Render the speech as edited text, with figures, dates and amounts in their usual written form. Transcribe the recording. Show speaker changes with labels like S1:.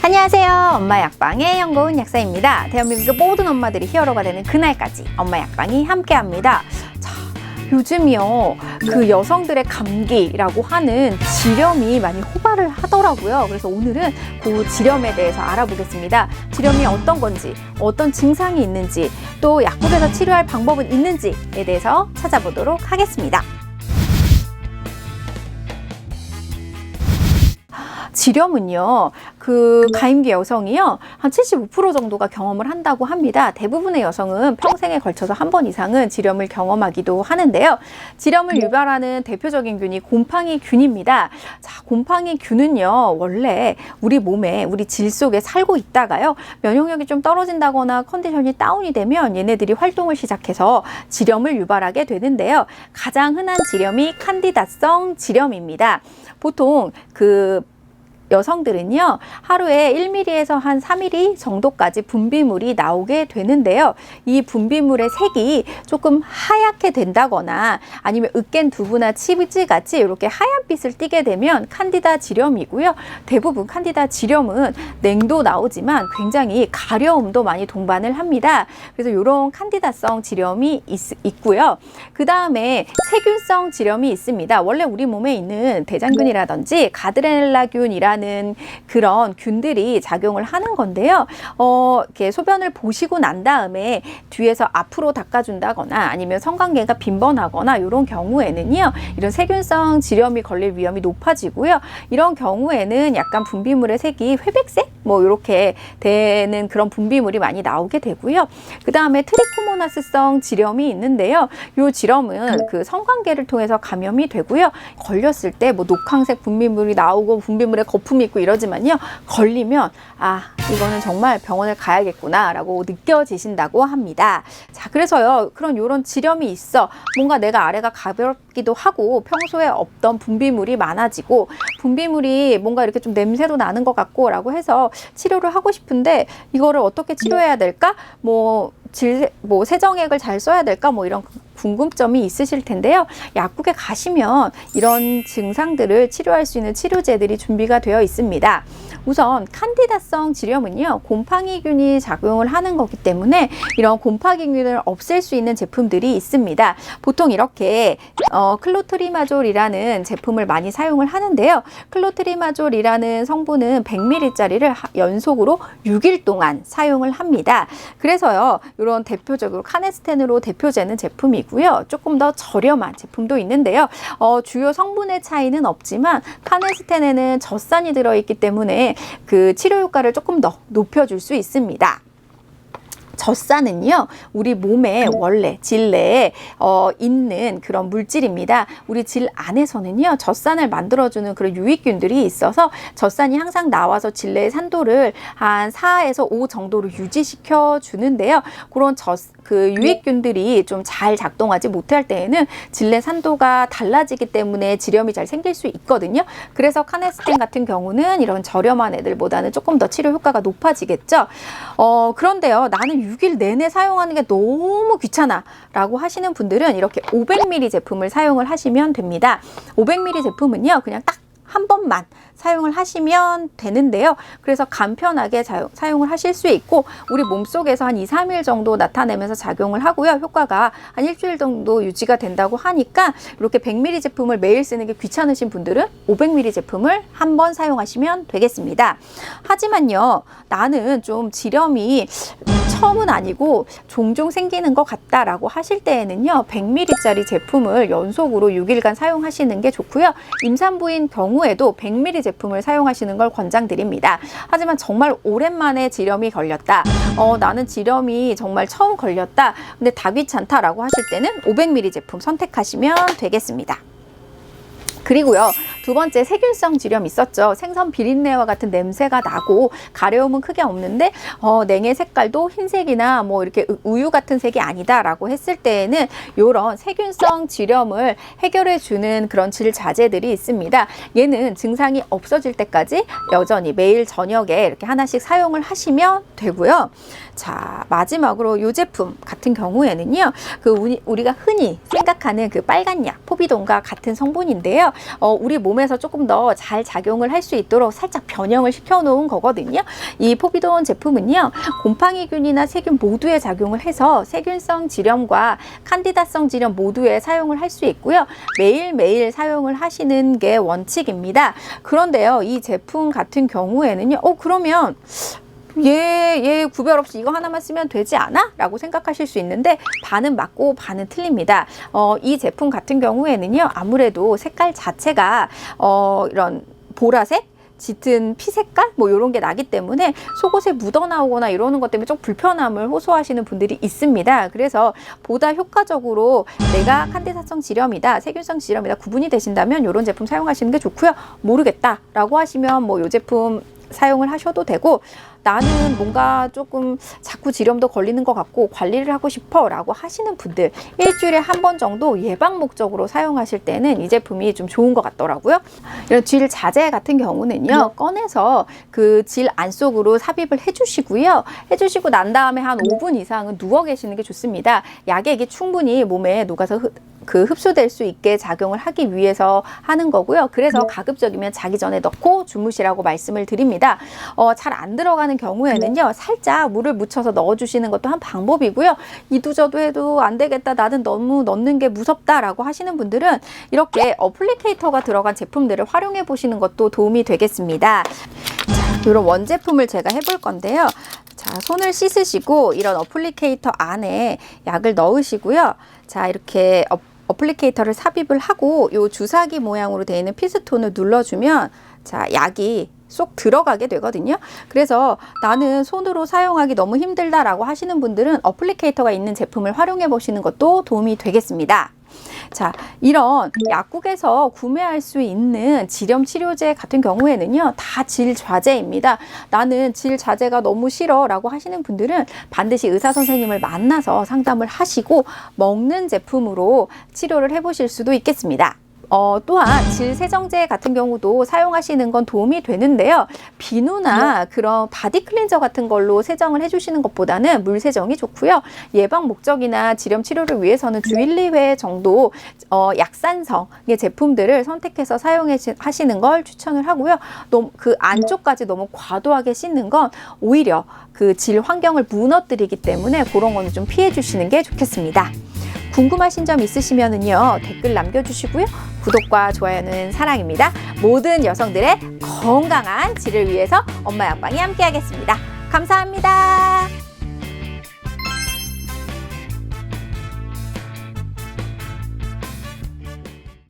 S1: 안녕하세요. 엄마 약방의 연고은 약사입니다. 대한민국의 모든 엄마들이 히어로가 되는 그날까지 엄마 약방이 함께합니다. 자, 요즘이요 그 여성들의 감기라고 하는 지렴이 많이 호발을 하더라고요. 그래서 오늘은 그 지렴에 대해서 알아보겠습니다. 지렴이 어떤 건지, 어떤 증상이 있는지, 또 약국에서 치료할 방법은 있는지에 대해서 찾아보도록 하겠습니다. 지렴은요, 그 가임기 여성이요, 한 75% 정도가 경험을 한다고 합니다. 대부분의 여성은 평생에 걸쳐서 한 번 이상은 지렴을 경험하기도 하는데요. 지렴을 유발하는 대표적인 균이 곰팡이 균입니다. 자, 곰팡이 균은요, 원래 우리 몸에, 우리 질 속에 살고 있다가요, 면역력이 좀 떨어진다거나 컨디션이 다운이 되면 얘네들이 활동을 시작해서 지렴을 유발하게 되는데요. 가장 흔한 지렴이 칸디다성 지렴입니다. 보통 여성들은요, 하루에 1mm에서 한 3mm 정도까지 분비물이 나오게 되는데요. 이 분비물의 색이 조금 하얗게 된다거나 아니면 으깬 두부나 치즈 같이 이렇게 하얀빛을 띠게 되면 칸디다 지렴이고요. 대부분 칸디다 지렴은 냉도 나오지만 굉장히 가려움도 많이 동반을 합니다. 그래서 이런 칸디다성 지렴이 있고요. 그 다음에 세균성 지렴이 있습니다. 원래 우리 몸에 있는 대장균이라든지 가드레넬라균이라는 그런 균들이 작용을 하는 건데요. 이렇게 소변을 보시고 난 다음에 뒤에서 앞으로 닦아준다거나 아니면 성관계가 빈번하거나 이런 경우에는요, 이런 세균성 지렴이 걸릴 위험이 높아지고요. 이런 경우에는 약간 분비물의 색이 회백색 뭐 이렇게 되는 그런 분비물이 많이 나오게 되고요. 그 다음에 트리코모나스성 지렴이 있는데요. 이 지렴은 그 성관계를 통해서 감염이 되고요. 걸렸을 때 뭐 녹황색 분비물이 나오고 분비물에 거품이 있고 이러지만요, 걸리면 이거는 정말 병원을 가야겠구나 라고 느껴지신다고 합니다. 자, 그래서요, 요런 지렴이 있어 뭔가 내가 아래가 가볍기도 하고 평소에 없던 분비물이 많아지고 분비물이 뭔가 이렇게 좀 냄새도 나는 것 같고 라고 해서 치료를 하고 싶은데 이거를 어떻게 치료해야 될까? 세정액을 잘 써야 될까? 뭐 이런 궁금점이 있으실 텐데요. 약국에 가시면 이런 증상들을 치료할 수 있는 치료제들이 준비가 되어 있습니다. 우선 칸디다성 지렴은요, 곰팡이균이 작용을 하는 거기 때문에 이런 곰팡이균을 없앨 수 있는 제품들이 있습니다. 보통 이렇게 클로트리마졸이라는 제품을 많이 사용을 하는데요. 클로트리마졸이라는 성분은 100ml짜리를 연속으로 6일 동안 사용을 합니다. 그래서요, 이런 대표적으로 카네스텐으로 대표되는 제품이고요. 조금 더 저렴한 제품도 있는데요. 주요 성분의 차이는 없지만 카네스텐에는 젖산이 들어있기 때문에 그 치료 효과를 조금 더 높여줄 수 있습니다. 젖산은요, 우리 몸에 원래 질 내에 있는 그런 물질입니다. 우리 질 안에서는요, 젖산을 만들어주는 그런 유익균들이 있어서 젖산이 항상 나와서 질 내의 산도를 한 4에서 5 정도로 유지시켜 주는데요. 그런 유익균들이 좀 잘 작동하지 못할 때에는 질 내 산도가 달라지기 때문에 지렴이 잘 생길 수 있거든요. 그래서 카네스텐 같은 경우는 이런 저렴한 애들보다는 조금 더 치료 효과가 높아지겠죠. 그런데요, 나는 6일 내내 사용하는 게 너무 귀찮아 라고 하시는 분들은 이렇게 500ml 제품을 사용을 하시면 됩니다. 500ml 제품은요, 그냥 딱 한 번만 사용을 하시면 되는데요. 그래서 간편하게 사용을 하실 수 있고 우리 몸속에서 한 2, 3일 정도 나타내면서 작용을 하고요. 효과가 한 일주일 정도 유지가 된다고 하니까 이렇게 100ml 제품을 매일 쓰는 게 귀찮으신 분들은 500ml 제품을 한 번 사용하시면 되겠습니다. 하지만요, 나는 좀 지렴이 처음은 아니고 종종 생기는 것 같다라고 하실 때에는요, 100ml짜리 제품을 연속으로 6일간 사용하시는 게 좋고요. 임산부인 경우에도 100ml 제품을 사용하시는 걸 권장드립니다. 하지만 정말 오랜만에 지렴이 걸렸다. 나는 지렴이 정말 처음 걸렸다. 근데 다 귀찮다라고 하실 때는 500ml 제품 선택하시면 되겠습니다. 그리고요, 두 번째 세균성 지렴 있었죠. 생선 비린내와 같은 냄새가 나고 가려움은 크게 없는데 냉의 색깔도 흰색이나 뭐 이렇게 우유 같은 색이 아니다라고 했을 때에는 이런 세균성 지렴을 해결해 주는 그런 질 자재들이 있습니다. 얘는 증상이 없어질 때까지 여전히 매일 저녁에 이렇게 하나씩 사용을 하시면 되고요. 자, 마지막으로 이 제품 같은 경우에는요, 우리가 흔히 생각하는 그 빨간 약 포비돈과 같은 성분인데요. 우리 몸 몸에서 조금 더 잘 작용을 할 수 있도록 살짝 변형을 시켜 놓은 거거든요. 이 포비돈 제품은요, 곰팡이균이나 세균 모두에 작용을 해서 세균성 지렴과 칸디다성 지렴 모두에 사용을 할 수 있고요. 매일매일 사용을 하시는 게 원칙입니다. 그런데요, 이 제품 같은 경우에는요, 그러면 얘 구별 없이 이거 하나만 쓰면 되지 않아? 라고 생각하실 수 있는데, 반은 맞고 반은 틀립니다. 이 제품 같은 경우에는요, 아무래도 색깔 자체가 이런 보라색, 짙은 피색깔 뭐 이런 게 나기 때문에 속옷에 묻어나오거나 이러는 것 때문에 좀 불편함을 호소하시는 분들이 있습니다. 그래서 보다 효과적으로 내가 칸디다성 지렴이다, 세균성 지렴이다 구분이 되신다면 이런 제품 사용하시는 게 좋고요. 모르겠다 라고 하시면 뭐 이 제품 사용을 하셔도 되고, 나는 뭔가 조금 자꾸 지렴도 걸리는 것 같고 관리를 하고 싶어 라고 하시는 분들, 일주일에 한 번 정도 예방 목적으로 사용하실 때는 이 제품이 좀 좋은 것 같더라고요. 이런 질 자재 같은 경우는요, 꺼내서 그 질 안쪽으로 삽입을 해주시고요. 해주시고 난 다음에 한 5분 이상은 누워 계시는 게 좋습니다. 약액이 충분히 몸에 녹아서 흡수될 수 있게 작용을 하기 위해서 하는 거고요. 그래서 가급적이면 자기 전에 넣고 주무시라고 말씀을 드립니다. 잘 안 들어가는 경우에는요, 살짝 물을 묻혀서 넣어주시는 것도 한 방법이고요. 이두저도 해도 안 되겠다, 나는 너무 넣는 게 무섭다라고 하시는 분들은 이렇게 어플리케이터가 들어간 제품들을 활용해 보시는 것도 도움이 되겠습니다. 자, 이런 원제품을 제가 해볼 건데요. 자, 손을 씻으시고 이런 어플리케이터 안에 약을 넣으시고요. 자, 이렇게 어플리케이터를 삽입을 하고 이 주사기 모양으로 되어 있는 피스톤을 눌러주면, 자, 약이 쏙 들어가게 되거든요. 그래서 나는 손으로 사용하기 너무 힘들다라고 하시는 분들은 어플리케이터가 있는 제품을 활용해 보시는 것도 도움이 되겠습니다. 자, 이런 약국에서 구매할 수 있는 지렴 치료제 같은 경우에는요, 다 질좌제입니다. 나는 질좌제가 너무 싫어 라고 하시는 분들은 반드시 의사 선생님을 만나서 상담을 하시고 먹는 제품으로 치료를 해보실 수도 있겠습니다. 또한 질 세정제 같은 경우도 사용하시는 건 도움이 되는데요. 비누나 그런 바디 클렌저 같은 걸로 세정을 해주시는 것보다는 물 세정이 좋고요. 예방 목적이나 지렴 치료를 위해서는 주 1, 2회 정도 약산성의 제품들을 선택해서 사용하시는 걸 추천을 하고요. 너무 그 안쪽까지 너무 과도하게 씻는 건 오히려 그 질 환경을 무너뜨리기 때문에 그런 거는 좀 피해 주시는 게 좋겠습니다. 궁금하신 점 있으시면은요, 댓글 남겨주시고요. 구독과 좋아요는 사랑입니다. 모든 여성들의 건강한 질을 위해서 엄마 약방이 함께 하겠습니다. 감사합니다.